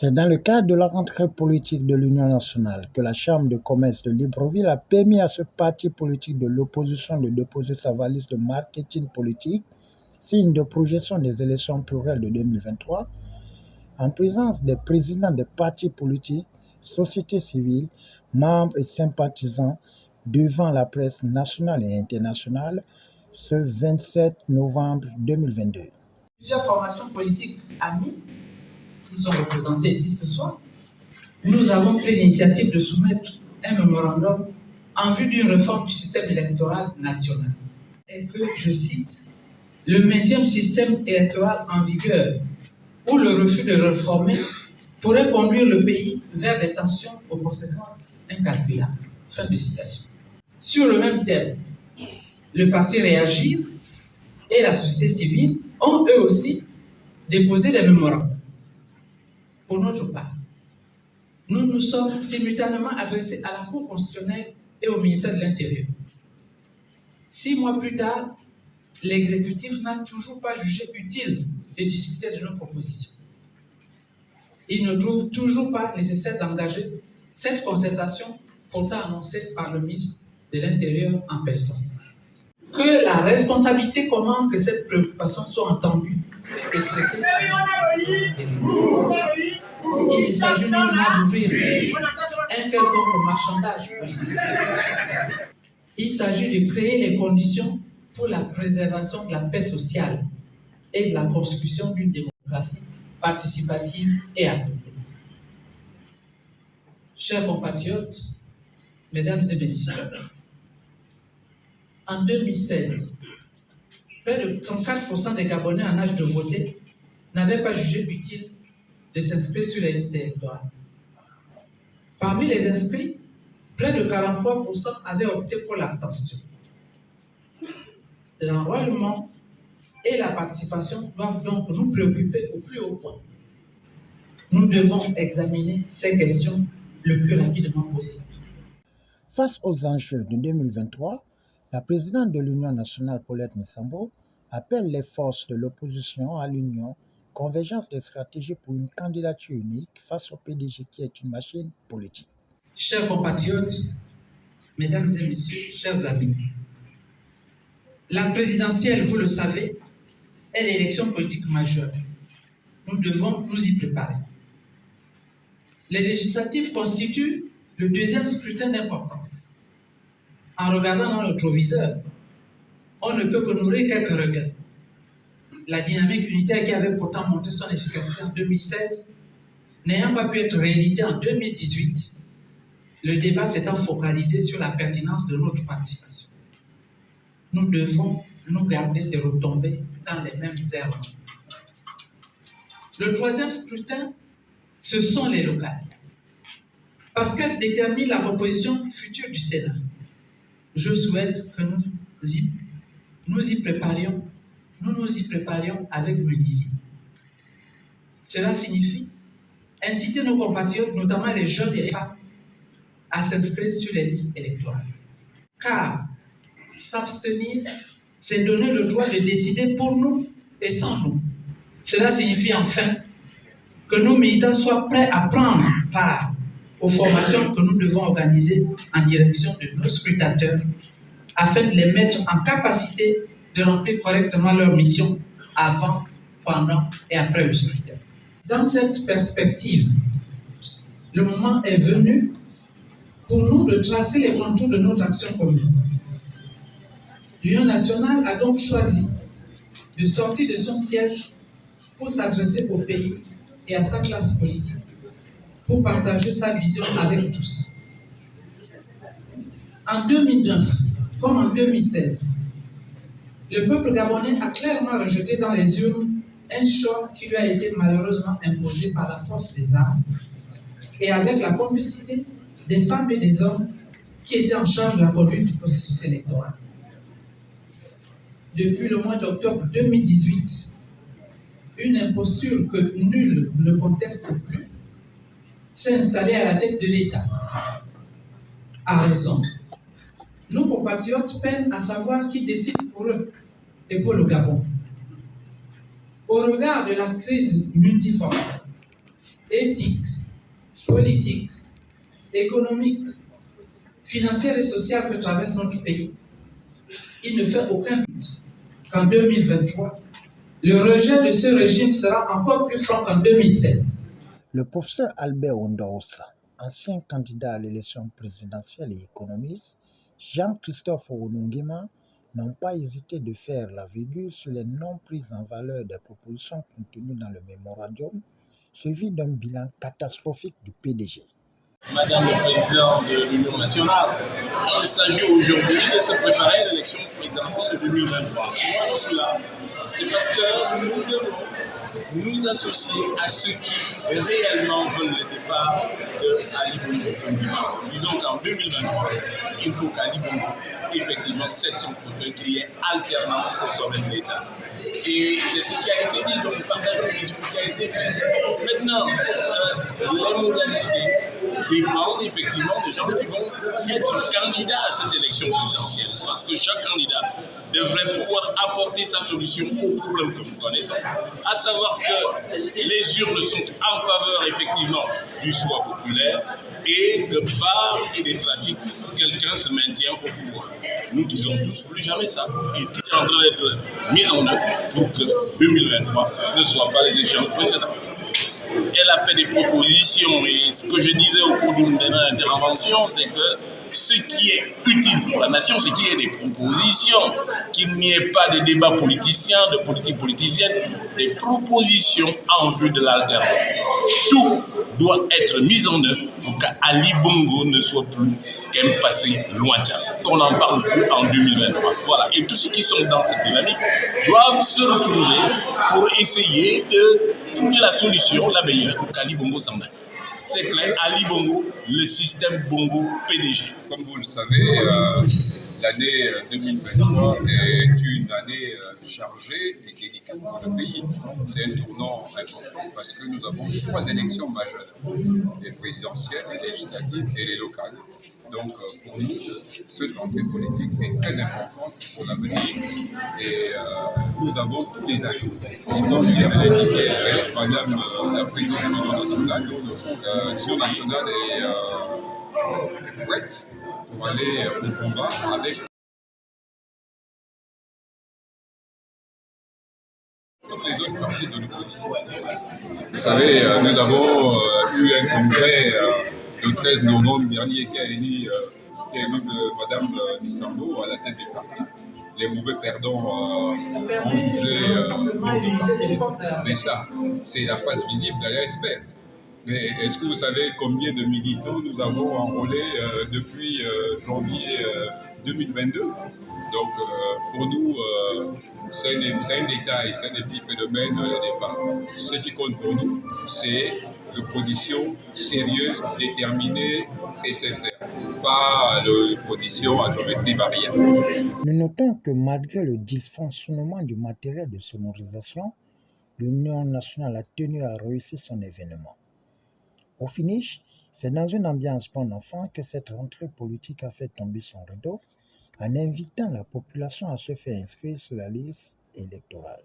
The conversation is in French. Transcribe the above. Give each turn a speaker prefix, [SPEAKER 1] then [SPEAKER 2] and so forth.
[SPEAKER 1] C'est dans le cadre de la rentrée politique de l'Union nationale que la Chambre de commerce de Libreville a permis à ce parti politique de l'opposition de déposer sa valise de marketing politique, signe de projection des élections plurielles de 2023, en présence des présidents des partis politiques, sociétés civiles, membres et sympathisants devant la presse nationale et internationale ce 27 novembre 2022.
[SPEAKER 2] Plusieurs formations politiques amies qui sont représentées ici ce soir, nous avons pris l'initiative de soumettre un mémorandum en vue d'une réforme du système électoral national. Et que, je cite, le maintien du système électoral en vigueur ou le refus de le réformer pourrait conduire le pays vers des tensions aux conséquences incalculables. Fin de citation. Sur le même thème, le parti Réagir et la société civile ont eux aussi déposé des mémorandums. Pour notre part, nous nous sommes simultanément adressés à la Cour constitutionnelle et au ministère de l'Intérieur. 6 mois plus tard, l'exécutif n'a toujours pas jugé utile de discuter de nos propositions. Il ne trouve toujours pas nécessaire d'engager cette concertation pourtant annoncée par le ministre de l'Intérieur en personne. Que la responsabilité commande que cette préoccupation soit entendue et traitée. Il ne s'agit nullement d'ouvrir un quelconque marchandage politique. Il s'agit de créer les conditions pour la préservation de la paix sociale et de la construction d'une démocratie participative et apaisée. Chers compatriotes, mesdames et messieurs, en 2016, près de 34% des Gabonais en âge de voter n'avaient pas jugé utile de s'inscrire sur les listes électorales. Parmi les inscrits, près de 43% avaient opté pour l'abstention. L'enrôlement et la participation doivent donc nous préoccuper au plus haut point. Nous devons examiner ces questions le plus rapidement possible.
[SPEAKER 1] Face aux enjeux de 2023, la présidente de l'Union nationale, Paulette Missambo, appelle les forces de l'opposition à l'Union, convergence des stratégies pour une candidature unique face au PDG qui est une machine politique.
[SPEAKER 2] Chers compatriotes, mesdames et messieurs, chers amis, la présidentielle, vous le savez, est l'élection politique majeure. Nous devons nous y préparer. Les législatives constituent le deuxième scrutin d'importance. En regardant dans le rétroviseur, on ne peut que nourrir quelques regrets. La dynamique unitaire qui avait pourtant montré son efficacité en 2016, n'ayant pas pu être rééditée en 2018, le débat s'étant focalisé sur la pertinence de notre participation. Nous devons nous garder de retomber dans les mêmes erreurs. Le troisième scrutin, ce sont les locales, parce qu'elles déterminent la composition future du Sénat. Je souhaite que nous nous y préparions avec l'unici. Cela signifie inciter nos compatriotes, notamment les jeunes et femmes, à s'inscrire sur les listes électorales. Car s'abstenir, c'est donner le droit de décider pour nous et sans nous. Cela signifie enfin que nos militants soient prêts à prendre part aux formations que nous devons organiser en direction de nos scrutateurs afin de les mettre en capacité de remplir correctement leur mission avant, pendant et après le scrutin. Dans cette perspective, le moment est venu pour nous de tracer les contours de notre action commune. L'Union nationale a donc choisi de sortir de son siège pour s'adresser au pays et à sa classe politique, pour partager sa vision avec tous. En 2009, comme en 2016, le peuple gabonais a clairement rejeté dans les urnes un choix qui lui a été malheureusement imposé par la force des armes et avec la complicité des femmes et des hommes qui étaient en charge de la conduite du processus électoral. Depuis le mois d'octobre 2018, une imposture que nul ne conteste plus s'est installée à la tête de l'État. À raison, nos compatriotes peinent à savoir qui décide pour eux et pour le Gabon. Au regard de la crise multiforme éthique, politique, économique, financière et sociale que traverse notre pays, il ne fait aucun doute qu'en 2023, le rejet de ce régime sera encore plus franc qu'en 2007.
[SPEAKER 1] Le professeur Albert Ondorosa, ancien candidat à l'élection présidentielle et économiste, Jean-Christophe Onungema n'ont pas hésité de faire la virgule sur les non-prises en valeur des propositions contenues dans le mémorandum, suivi d'un bilan catastrophique du PDG.
[SPEAKER 3] Madame le Président de l'Union nationale, il s'agit aujourd'hui de se préparer à l'élection présidentielle de 2023. Moi, cela, c'est parce que nous devons nous associer à ceux qui réellement veulent le départ d'Ali Bongo. Disons qu'en 2023, il faut qu'Ali Bongo, effectivement, cède son fauteuil, qu'il y ait alternance au sommet de l'État. Et c'est ce qui a été dit, donc nous partageons le discours qui a été fait. Maintenant, les modalités dépendent effectivement des gens qui vont être candidats à cette élection présidentielle. Parce que chaque candidat devrait pouvoir apporter sa solution aux problèmes que nous connaissons. À savoir que les urnes sont en faveur effectivement du choix populaire et que par des trafics, quelqu'un se maintient au pouvoir. Nous disons tous plus jamais ça. Et tout est en train d'être mis en œuvre pour que 2023 ne soit pas les échéances précédentes. Elle a fait des propositions et ce que je disais au cours d'une dernière intervention, c'est que ce qui est utile pour la nation, c'est qu'il y ait des propositions, qu'il n'y ait pas de débats politiciens, de politique politicienne, des propositions en vue de l'alternance. Tout doit être mis en œuvre pour qu'Ali Bongo ne soit plus qu'un passé lointain, qu'on n'en parle plus en 2023. Voilà. Et tous ceux qui sont dans cette dynamique doivent se retrouver pour essayer de trouver la solution, la meilleure, pour qu'Ali Bongo s'en aille. C'est clair, Ali Bongo, le système Bongo PDG.
[SPEAKER 4] Comme vous le savez, l'année 2023 est une année chargée et délicate pour le pays. C'est un tournant important parce que nous avons 3 élections majeures, les présidentielles, les législatives et les locales. Donc pour nous, cette rentrée politique est très importante pour l'avenir et nous avons tous les atouts. Sinon, il y avait indiqué Madame la présidente de l'Union nationale, l'Union nationale est prête pour aller au combat avec toutes les autres partis de l'opposition. Vous savez, nous avons eu un congrès le 13 novembre dernier qui a élu Madame Dissambo à la tête du parti. Les mauvais perdants ont jugé notre parti. Mais ça, c'est la face visible de l'iceberg. Mais est-ce que vous savez combien de militants nous avons enrôlés depuis janvier 2022? Donc pour nous, c'est un détail, c'est un petit phénomène de départ. Ce qui compte pour nous, c'est une position sérieuse, déterminée et sincère, pas une position à géométrie variable.
[SPEAKER 1] Nous notons que malgré le dysfonctionnement du matériel de sonorisation, l'Union nationale a tenu à réussir son événement. Au finish, c'est dans une ambiance bon enfant que cette rentrée politique a fait tomber son rideau en invitant la population à se faire inscrire sur la liste électorale.